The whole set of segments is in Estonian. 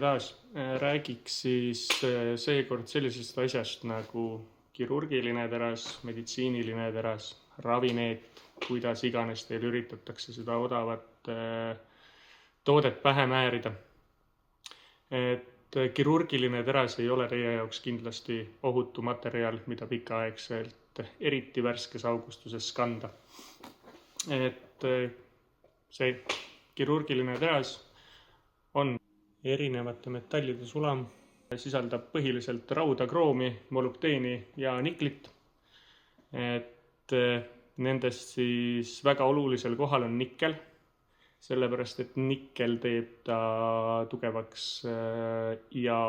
taas. Räägiks siis seekord sellisest asjast nagu kirurgiline teras, meditsiiniline teras, ravineet, kuidas iganes teil üritatakse seda odavat toodet pähe määrida. Et kirurgiline teras ei ole teie jaoks kindlasti ohutu materjal, mida pikaaegselt eriti värskes augustuses kanda. Et see kirurgiline teras on erinevate metallide sulam, sisaldab põhiliselt rauda, kroomi, molübdeeni ja niklit. Et nendest siis väga olulisel kohal on nikkel, sellepärast et nikkel teeb ta tugevaks ja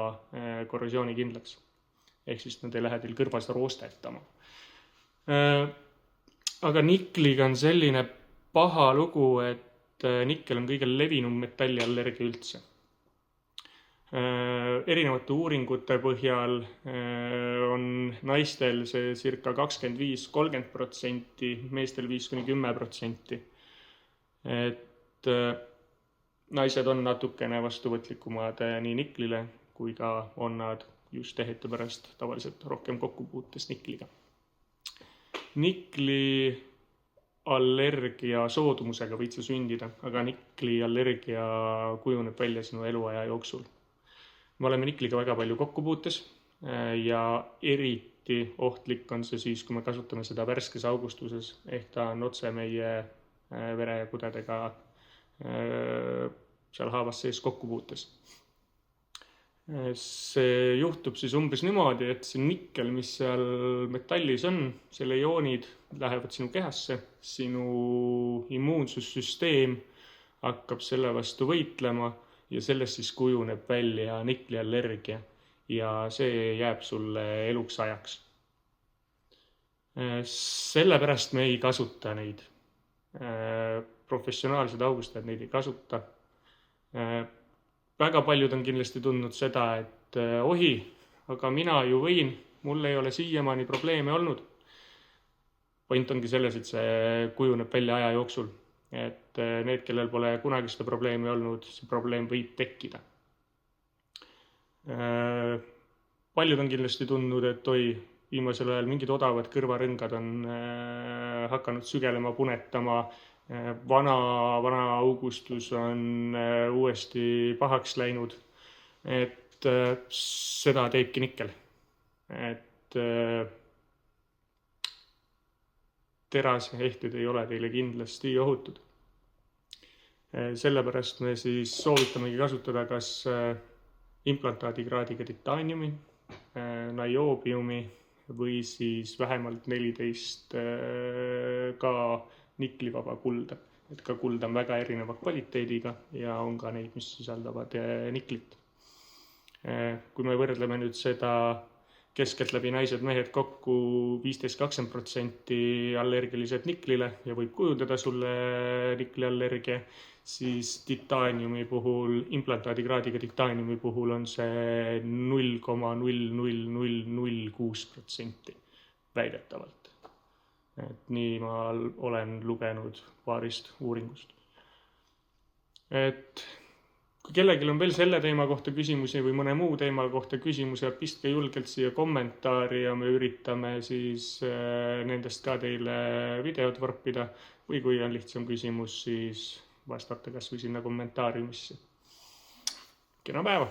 korrosioonikindlaks. Ehk siis nad ei lähe teil kõrvas roostetama. Aga nikliga on selline paha lugu, et nikkel on kõige levinum metalliallergia üldse. Erinevate uuringute põhjal on naistel see circa 25-30%, meestel 5-10%. Et naised on natukene vastuvõtlikumad nii niklile, kui ka on nad just tehete pärast tavaliselt rohkem kokkupuutes nikliga. Nikli allergia soodumusega võid sa sündida, aga nikli allergia kujuneb välja sinu eluaja jooksul. Me oleme nikliga väga palju kokkupuutes ja eriti ohtlik on see siis, kui me kasutame seda värskes augustuses, ehk ta on otse meie verekudedega seal haavas sees kokkupuutes. See juhtub siis umbes niimoodi, et see nikkel, mis seal metallis on, selle ioonid lähevad sinu kehasse, sinu immuunsussüsteem hakkab selle vastu võitlema ja sellest siis kujuneb välja nikliallergia ja see jääb sulle eluks ajaks. Sellepärast me ei kasuta neid. Professionaalsed augustajad neid ei kasuta. Väga paljud on kindlasti tundnud seda, et ohi, aga mina ju võin, mul ei ole siiamaani probleeme olnud. Point ongi selles, et see kujuneb välja aja jooksul. Et need, kellel pole kunagi seda probleemi olnud, see probleem võib tekkida. Paljud on kindlasti tundnud, et viimasel ajal mingid odavad kõrvarõngad on hakanud sügelema, punetama. Vana augustus on uuesti pahaks läinud. Et seda teebki nikkel. Et terasehted ei ole teile kindlasti ohutud. Sellepärast me siis soovitamegi kasutada kas implantaadikraadiga titaaniumi, naiobiumi või siis vähemalt 14 ka niklivaba kulda. Et ka kuld on väga erineva kvaliteediga ja on ka neid, mis sisaldavad niklit. Kui me võrdleme nüüd seda keskeltläbi naised-mehed kokku 15-20% allergilised niklile ja võib kujundada sulle nikliallergia, siis titaaniumi puhul, implantaadikraadiga titaaniumi puhul on see 0,00006% väidetavalt. Et nii ma olen lugenud paarist uuringust. Et kui kellelgi on veel selle teema kohta küsimusi või mõne muu teema kohta küsimusi, pistke julgelt siia kommentaari ja me üritame siis nendest ka teile videod varpida või kui on lihtsam küsimus, siis vastata kas või sinna kommentaariumisse. Kena päeva!